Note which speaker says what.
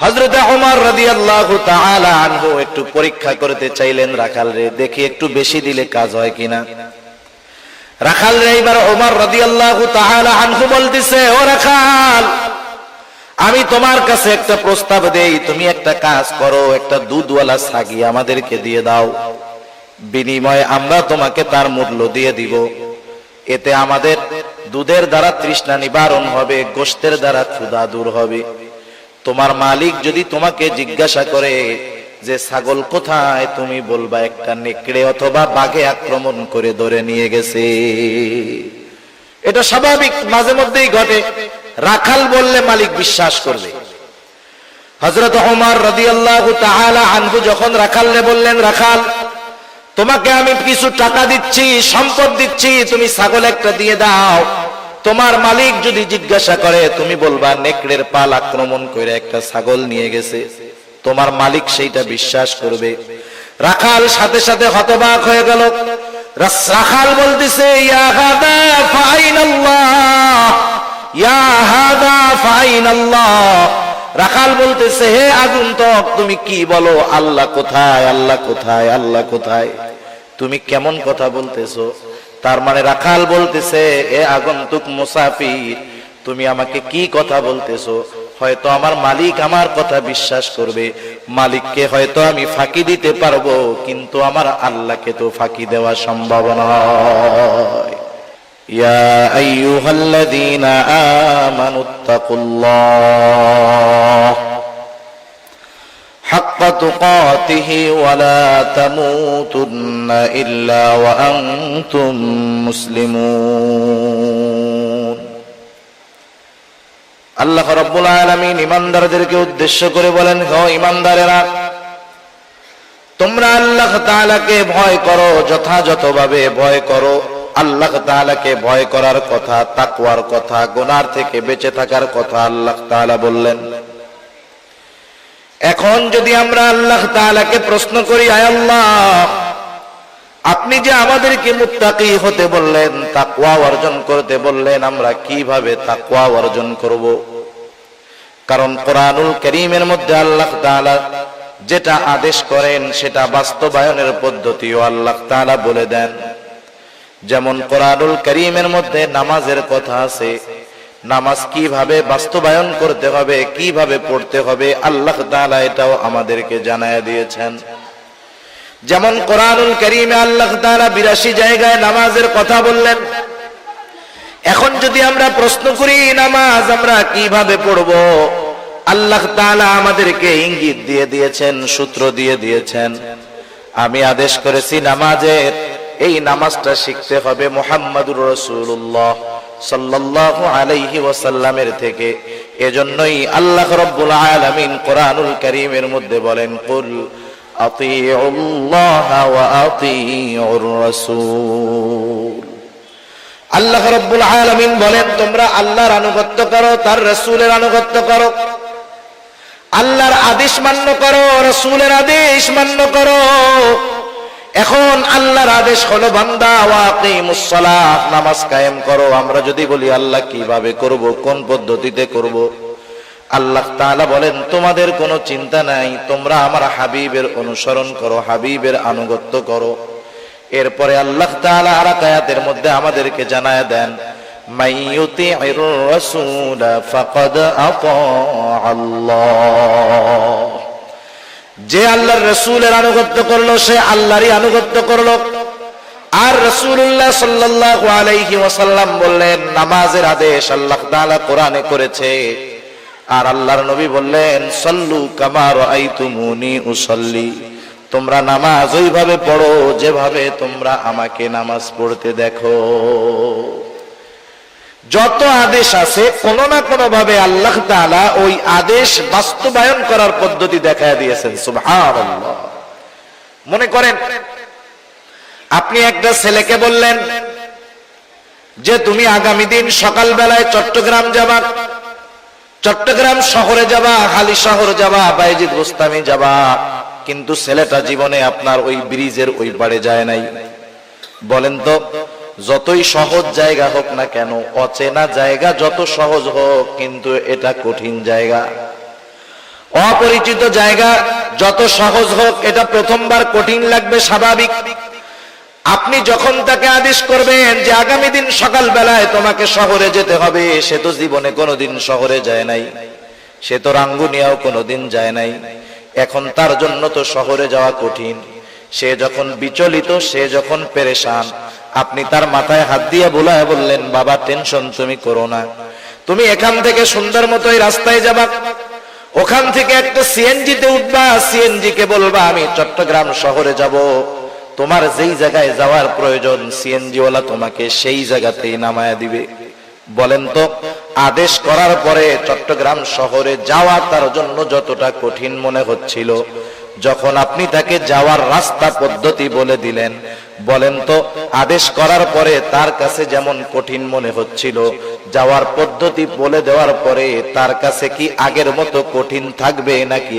Speaker 1: হযরত ওমর রাদিয়াল্লাহু তাআলা আনহু একটু পরীক্ষা করতে চাইলেন রাখাল রে, দেখি একটু বেশি দিলে কাজ হয় কিনা। রাখাল রে এবার ওমর রাদিয়াল্লাহু তাআলা আনহু বলতেছে, ও রাখাল, আমি তোমার কাছে একটা প্রস্তাব দেই, তুমি একটা কাজ করো, একটা দুধওয়ালা ছাগি আমাদেরকে দিয়ে দাও, বিনিময়ে আমরা তোমাকে তার মূল্য দিয়ে দিব। এতে আমাদের দুধের দ্বারা তৃষ্ণা নিবারণ হবে, গোশতের দ্বারা ক্ষুধা দূর হবে। তোমার মালিক যদি তোমাকে জিজ্ঞাসা করে যে ছাগল কোথায়, তুমি বলবা একটা নেকড়ে অথবা বাঘে আক্রমণ করে ধরে নিয়ে গেছে। এটা স্বাভাবিক, মাঝে মধ্যেই ঘটে। রাখাল বললে মালিক বিশ্বাস করবে। হযরত ওমর রাদিয়াল্লাহু তাআলা আনহু যখন রাখালরে বললেন, রাখাল, তোমাকে আমি কিছু টাকা দিচ্ছি, সম্পদ দিচ্ছি, তুমি ছাগল একটা দিয়ে দাও, তোমার মালিক যদি জিজ্ঞাসা করে তুমি বলবা নেকড়ের পাল আক্রমণ করে একটা ছাগল নিয়ে গেছে, তোমার মালিক সেইটা বিশ্বাস করবে। রাখাল সাথে সাথে হতবাক হয়ে গেল। রাখাল বলতেছে, ইয়া হাদা ফাইনাল্লাহ, ইয়া হাদা ফাইনাল্লাহ। রাখাল বলতেছে, হে আগন্তুক, তুমি কি বলো? আল্লাহ কোথায়, আল্লাহ কোথায়, আল্লাহ কোথায়? তুমি কেমন কথা বলতেছো? তার মানে রাখাল বলতেছে, এ আগন্তুক মুসাফির, তুমি আমাকে কি কথা বলতেছো? হয়তো আমার মালিক আমার কথা বিশ্বাস করবে, মালিককে হয়তো আমি ফাঁকি দিতে পারবো, কিন্তু আমার আল্লাহকে তো ফাঁকি দেওয়া সম্ভব নয়। ইয়া আইয়ুহাল্লাযীনা আমানুত্তাকুল্লাহ হাক্কা তুকাতিহি ওয়া লা তামুতুন্না ইল্লা ওয়া আনতুম মুসলিমুন। আল্লাহ রাব্বুল আলামিন ঈমানদারদেরকে উদ্দেশ্য করে বলেন, হে ঈমানদারেরা, তোমরা আল্লাহ তাআলাকে ভয় করো, যথাযথভাবে ভয় করো। আল্লাহ তাআলাকে ভয় করার কথা, তাকওয়ার কথা, গুনাহ থেকে বেঁচে থাকার কথা আল্লাহ তাআলা বললেন। এখন যদি আমরা আল্লাহ তাআলাকে প্রশ্ন করি, আয় আল্লাহ, আপনি যে আমাদেরকে মুত্তাকি হতে বললেন, তাকওয়া অর্জন করতে বললেন, আমরা কিভাবে তাকওয়া অর্জন করব? কারণ কোরআনুল কারীমের মধ্যে আল্লাহ তাআলা যেটা আদেশ করেন সেটা বাস্তবায়নের পদ্ধতিও আল্লাহ তাআলা বলে দেন। যেমন কোরআনুল কারীমের মধ্যে নামাজের কথা আছে, নামাজ কিভাবে বাস্তবায়ন করতে হবে, কিভাবে পড়তে হবে, আল্লাহ তাআলা এটাও আমাদেরকে জানায় দিয়েছেন। যেমন কোরআনুল কারীমে আল্লাহ তাআলা ৮২ জায়গায় নামাজের কথা বললেন। এখন যদি আমরা প্রশ্ন করি নামাজ আমরা কিভাবে পড়ব, আল্লাহ তাআলা আমাদেরকে ইঙ্গিত দিয়ে দিয়েছেন, সূত্র দিয়ে দিয়েছেন। আমি আদেশ করেছি নামাজের, এই নামাজটা শিখতে হবে মুহাম্মাদুর রাসূলুল্লাহ সাল্লাল্লাহু আলাইহি ওয়াসাল্লামের থেকে। এজন্যই আল্লাহ রাব্বুল আলামিন কোরআনুল কারীমের মধ্যে বলেন, কুল আতিউল্লাহ ওয়া আতিউর রাসূল। আল্লাহ রাব্বুল আলামিন বলেন, তোমরা আল্লাহর আনুগত্য করো, তার রাসূলের আনুগত্য করো। আল্লাহর আদেশ মান্য করো, রাসূলের আদেশ মান্য করো। এখন আল্লাহর আদেশ হলো বান্দা ওয়াকিমুস সালাহ, নামাজ কায়েম করো। আমরা যদি বলি আল্লাহ কিভাবে করব, কোন পদ্ধতিতে করব, আল্লাহ তাআলা বলেন তোমাদের কোনো চিন্তা নাই, তোমরা আমার হাবিবের অনুসরণ করো, হাবিবের আনুগত্য করো। এরপরে আল্লাহ তাআলা আর আয়াতের মধ্যে আমাদেরকে জানায় দেন, মাইয়ুতি'র রাসূল ফাকাদ আতা আল্লাহ। যে আল্লাহর রাসূলের আনুগত্য করলো সে আল্লাহরই আনুগত্য করলো। আর রাসূলুল্লাহ সাল্লাল্লাহু আলাইহি ওয়াসাল্লাম বললেন, নামাজের আদেশ আল্লাহ তাআলা কোরআনে করেছে। আর আল্লাহর নবী বললেন, সাল্লু কামা রাআইতুমুনি উসাল্লি, তোমরা নামাজ ওইভাবে পড়ো যেভাবে তোমরা আমাকে নামাজ পড়তে দেখো। যত আদেশ আছে কোনো না কোনো ভাবে আল্লাহ তাআলা ওই আদেশ বাস্তবায়ন করার পদ্ধতি দেখায় দিয়েছেন। সুবহানাল্লাহ। মনে করেন আপনি একটা ছেলেকে বললেন যে তুমি আগামী দিন সকাল বেলায় চট্টগ্রাম যাবা, চট্টগ্রাম শহরে যাবা, হালি শহর যাবা, বাইজিদ গোস্তামি যাবা, কিন্তু ছেলেটা জীবনে আপনার ওই ব্রিজের ওই পারে যায় নাই। বলেন তো, যতই সহজ জায়গা হোক না কেন, অচেনা জায়গা যত সহজ হোক, কিন্তু এটা কঠিন জায়গা। অপরিচিত জায়গা যত সহজ হোক, এটা প্রথমবার কঠিন লাগবে, স্বাভাবিক। আপনি যখন তাকে আদেশ করবেন যে আগামী দিন সকাল বেলায় তোমাকে শহরে যেতে হবে, সে তো জীবনে কোনোদিন শহরে যায় নাই, সে তো রাঙ্গুনিয়াও কোনোদিন যায় নাই, এখন তার জন্য তো শহরে যাওয়া কঠিন। সে যখন বিচলিত, সে যখন পেরেশান, আপনি তার মাথায় হাত দিয়ে বুলায় বললেন, বাবা টেনশন তুমি করো না, তুমি এখান থেকে সুন্দর মতো এই রাস্তায় যাবা, ওখান থেকে একটা সিএনজিতে উঠবা, সিএনজি কে বলবা আমি চট্টগ্রাম শহরে যাব, তোমার যেই জায়গায় যাওয়ার প্রয়োজন সিএনজি ওয়ালা তোমাকে সেই জায়গাতেই নামায়া দিবে। বলেন তো, আদেশ করার পরে চট্টগ্রাম শহরে যাওয়া তার জন্য যতটা কঠিন মনে হচ্ছিল, যখন আপনি তাকে যাওয়ার রাস্তা পদ্ধতি বলে দিলেন, বলেন তো আদেশ করার পরে তার কাছে যেমন কঠিন মনে হচ্ছিল, যাওয়ার পদ্ধতি বলে দেওয়ার পরে তার কাছে কি আগের মতো কঠিন থাকবে নাকি